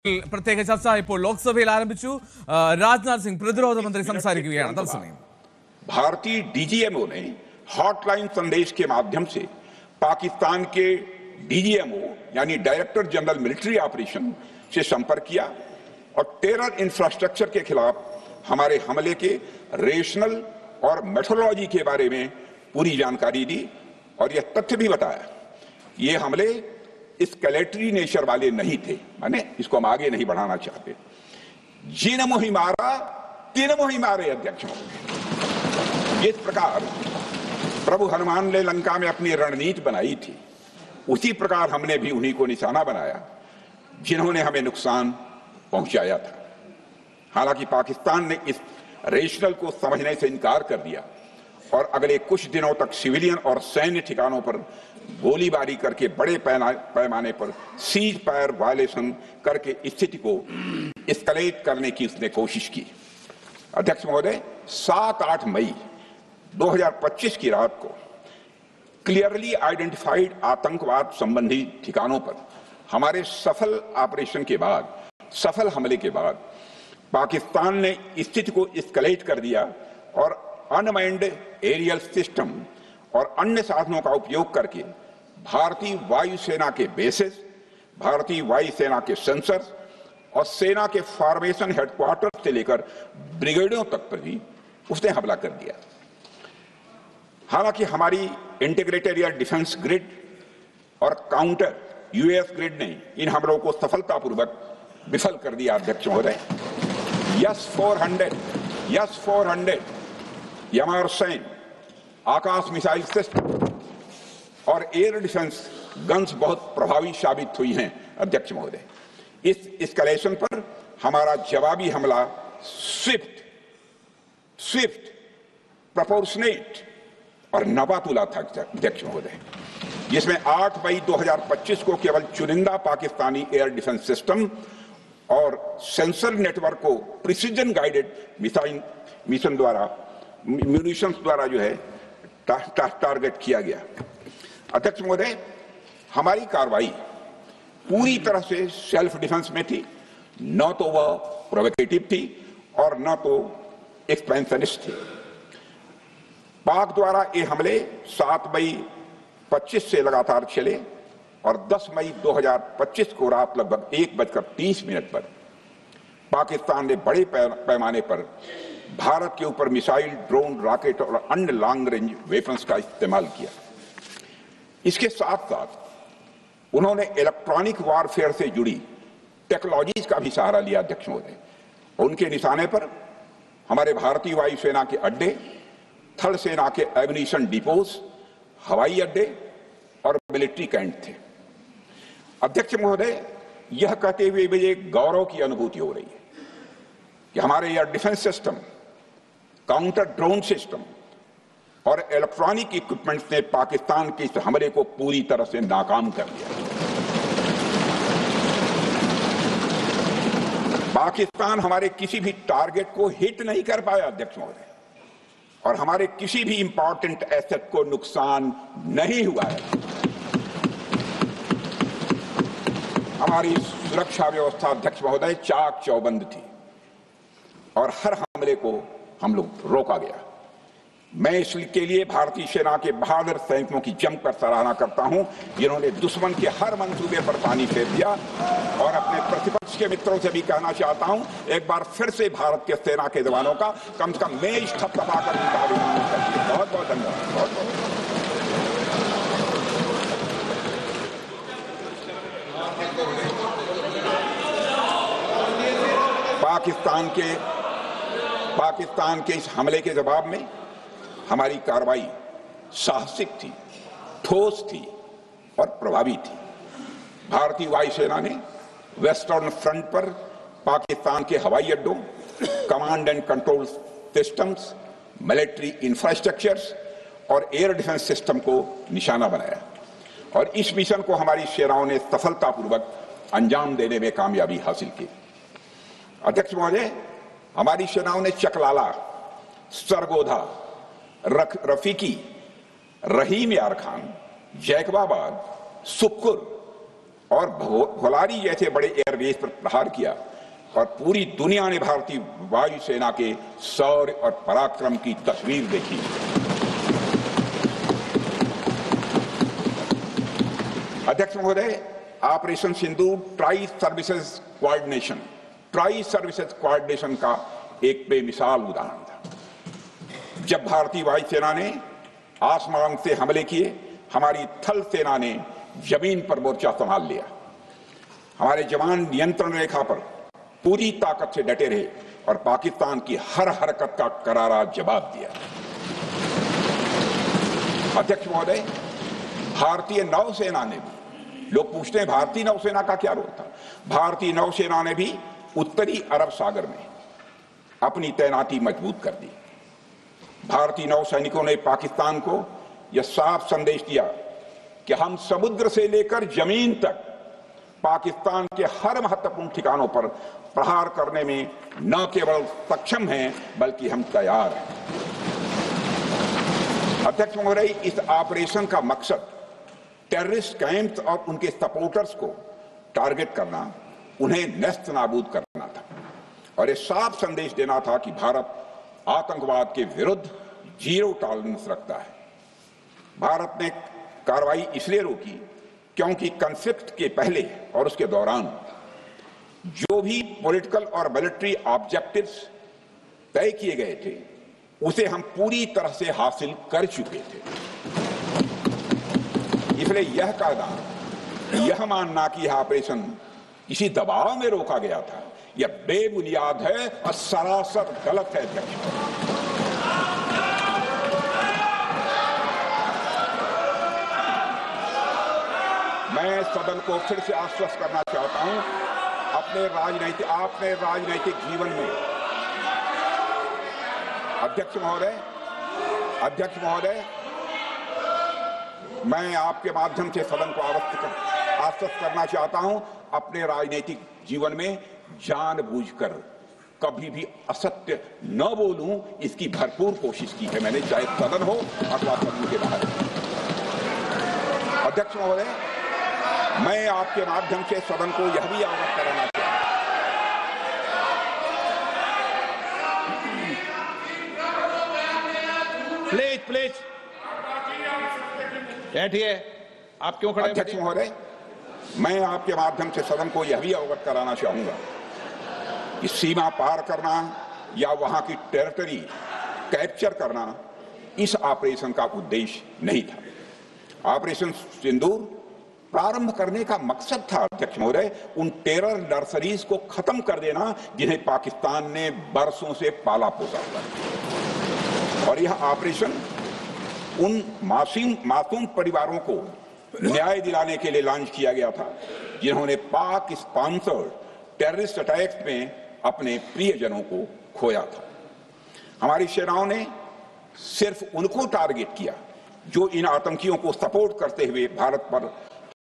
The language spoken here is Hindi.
പ്രത്യേക ചർച്ച ഇപ്പോൾ ലോക്സഭയിൽ ആരംഭിച്ചു. രാജ്നാഥ് സിംഗ് പ്രതിരോധ മന്ത്രി സംസാരിക്കുകയാണ്. തത്സമയം भारतीय डीजीएमओ ने हॉटलाइन संदेश के माध्यम से पाकिस्तान के डीजीएमओ यानी डायरेक्टर जनरल मिलिट्री ऑपरेशन से संपर्क किया और टेरर इंफ्रास्ट्रक्चर के खिलाफ हमारे हमले के रेशनल और मेथोडोलॉजी के बारे में पूरी जानकारी दी और यह तथ्य भी बताया ये हमले स्केलेटरी नेचर वाले नहीं थे, माने इसको हम आगे नहीं बढ़ाना चाहते। जिन मुहिम मारा तीन मुहिम मारे अध्यक्ष। जिस प्रकार प्रभु हनुमान ने लंका में अपनी रणनीति बनाई थी उसी प्रकार हमने भी उन्हीं को निशाना बनाया जिन्होंने हमें नुकसान पहुंचाया था। हालांकि पाकिस्तान ने इस रेशनल को समझने से इनकार कर दिया और अगले कुछ दिनों तक सिविलियन और सैन्य ठिकानों पर गोलीबारी करके बड़े पैमाने पर सीज फायर वायलेशन करके स्थिति को एस्केलेट करने की उसने कोशिश की। अध्यक्ष महोदय, 7-8 मई 2025 की रात को क्लियरली आइडेंटिफाइड आतंकवाद संबंधी ठिकानों पर हमारे सफल ऑपरेशन के बाद, सफल हमले के बाद पाकिस्तान ने स्थिति को एस्केलेट कर दिया और अनमैन्ड एरियल सिस्टम और अन्य साधनों का उपयोग करके भारतीय वायुसेना के बेसेस, भारतीय वायुसेना के सेंसर्स और सेना के फॉर्मेशन हेडक्वार्टर से लेकर ब्रिगेडों तक पर भी उसने हमला कर दिया। हालांकि हमारी इंटीग्रेटेड एयर डिफेंस ग्रिड और काउंटर यूएस ग्रिड ने इन हमलों को सफलतापूर्वक विफल कर दिया। अध्यक्ष महोदय, यस-400 यमारसैन आकाश मिसाइल सिस्टम और एयर डिफेंस गन्स बहुत प्रभावी साबित हुई हैं। अध्यक्ष महोदय, इस एस्केलेशन पर हमारा जवाबी हमला स्विफ्ट, प्रोपोर्शनेट और नवातुला था। अध्यक्ष महोदय, जिसमें 8 मई 2025 को केवल चुनिंदा पाकिस्तानी एयर डिफेंस सिस्टम और सेंसर नेटवर्क को प्रिसीजन गाइडेड मिशन द्वारा म्यूनिशंस द्वारा जो है टारगेट किया गया। अध्यक्ष महोदय, हमारी कार्रवाई पूरी तरह से सेल्फ डिफेंस में थी, न तो वह प्रोवोकेटिव थी और न तो एक्सपेंशनिस्ट थी। पाक द्वारा ये हमले 7 मई 25 से लगातार चले और 10 मई 2025 को रात लगभग 1:30 पर पाकिस्तान ने बड़े पैमाने पर भारत के ऊपर मिसाइल, ड्रोन, रॉकेट और अन्य लॉन्ग रेंज वेपन्स का इस्तेमाल किया। इसके साथ साथ उन्होंने इलेक्ट्रॉनिक वारफेयर से जुड़ी टेक्नोलॉजीज का भी सहारा लिया। अध्यक्ष महोदय, उनके निशाने पर हमारे भारतीय वायुसेना के अड्डे, थल सेना के एम्यूनिशन डिपोज, हवाई अड्डे और मिलिट्री कैंट थे। अध्यक्ष महोदय, यह कहते हुए मुझे गौरव की अनुभूति हो रही है कि हमारे air defence system, counter drone system और इलेक्ट्रॉनिक इक्विपमेंट्स ने पाकिस्तान के इस हमले को पूरी तरह से नाकाम कर दिया। पाकिस्तान हमारे किसी भी टारगेट को हिट नहीं कर पाया। अध्यक्ष महोदय, और हमारे किसी भी इंपॉर्टेंट एसेट को नुकसान नहीं हुआ है। हमारी सुरक्षा व्यवस्था अध्यक्ष महोदय चाक चौबंद थी और हर हमले को हम लोग रोका गया। मैं इसके लिए भारतीय सेना के बहादुर सैनिकों की जमकर सराहना करता हूं जिन्होंने दुश्मन के हर मंसूबे पर पानी फेर दिया और अपने प्रतिपक्ष के मित्रों से भी कहना चाहता हूं, एक बार फिर से भारत के सेना के जवानों का कम से कम मेज थपथपाकर उनका अभिनंदन करती हूं। बहुत बहुत धन्यवाद। बहुत बहुत पाकिस्तान के इस हमले के जवाब में हमारी कार्रवाई साहसिक थी, ठोस थी और प्रभावी थी। भारतीय वायुसेना ने वेस्टर्न फ्रंट पर पाकिस्तान के हवाई अड्डों, command and control systems, military infrastructures और एयर डिफेंस सिस्टम को निशाना बनाया और इस मिशन को हमारी सेनाओं ने सफलतापूर्वक अंजाम देने में कामयाबी हासिल की। अध्यक्ष महोदय, हमारी सेनाओं ने चकलाला, सरगोधा, रफीकी, रहीम यार खान, जैकबाबाद, सुक्कुर और भोलारी जैसे बड़े एयरबेस पर प्रहार किया और पूरी दुनिया ने भारतीय वायुसेना के शौर्य और पराक्रम की तस्वीर देखी। अध्यक्ष महोदय, ऑपरेशन सिंदूर ट्राई सर्विसेज कोऑर्डिनेशन का एक बेमिसाल उदाहरण था। जब भारतीय वायुसेना ने आसमान से हमले किए, हमारी थल सेना ने जमीन पर मोर्चा संभाल लिया। हमारे जवान नियंत्रण रेखा पर पूरी ताकत से डटे रहे और पाकिस्तान की हर हरकत का करारा जवाब दिया। अध्यक्ष महोदय, भारतीय नौसेना ने भी, लोग पूछते हैं भारतीय नौसेना का क्या रोल था, भारतीय नौसेना ने भी उत्तरी अरब सागर में अपनी तैनाती मजबूत कर दी। भारतीय नौसैनिकों ने पाकिस्तान को यह साफ संदेश दिया कि हम समुद्र से लेकर जमीन तक पाकिस्तान के हर महत्वपूर्ण ठिकानों पर प्रहार करने में न केवल सक्षम हैं बल्कि हम तैयार हैं। अध्यक्ष महोदय, इस ऑपरेशन का मकसद टेररिस्ट कैंप्स और उनके सपोर्टर्स को टारगेट करना, उन्हें नेस्त नाबूद करना था और ये साफ संदेश देना था कि भारत आतंकवाद के विरुद्ध जीरो टॉलरेंस रखता है। भारत ने कार्रवाई इसलिए रोकी क्योंकि कॉन्फ्लिक्ट के पहले और उसके दौरान जो भी पॉलिटिकल और मिलिट्री ऑब्जेक्टिव्स तय किए गए थे उसे हम पूरी तरह से हासिल कर चुके थे। इसलिए यह कहना, यह मानना कि यह ऑपरेशन किसी दबाव में रोका गया था, यह बेबुनियाद है और सरासर गलत है। मैं सदन को फिर से आश्वस्त करना चाहता हूं, अपने राजनीतिक जीवन में अध्यक्ष महोदय, मैं आपके माध्यम से सदन को आश्वस्त करना चाहता हूं, अपने राजनीतिक जीवन में जानबूझकर कभी भी असत्य न बोलूं, इसकी भरपूर कोशिश की है मैंने, चाहे सदन हो अथवा सदन के बाहर। अध्यक्ष महोदय, मैं आपके माध्यम से सदन को यह भी अवगत कराना चाहता हूं, प्लीज बैठिए। आप क्यों खड़े? अध्यक्ष महोदय, मैं आपके माध्यम से सदन को यह भी अवगत कराना चाहूंगा कि सीमा पार करना या वहां की टेरिटरी कैप्चर करना इस ऑपरेशन का उद्देश्य नहीं था। ऑपरेशन सिंदूर प्रारंभ करने का मकसद था अध्यक्ष महोदय, उन टेरर नर्सरीज को खत्म कर देना जिन्हें पाकिस्तान ने बरसों से पाला पोसा था। और यह ऑपरेशन उन मासूम परिवारों को न्याय दिलाने के लिए लॉन्च किया गया था जिन्होंने पाक स्पॉन्सर्ड टेररिस्ट अटैक्स में अपने प्रियजनों को खोया था। हमारी सेनाओं ने सिर्फ उनको टारगेट किया जो इन आतंकियों को सपोर्ट करते हुए भारत पर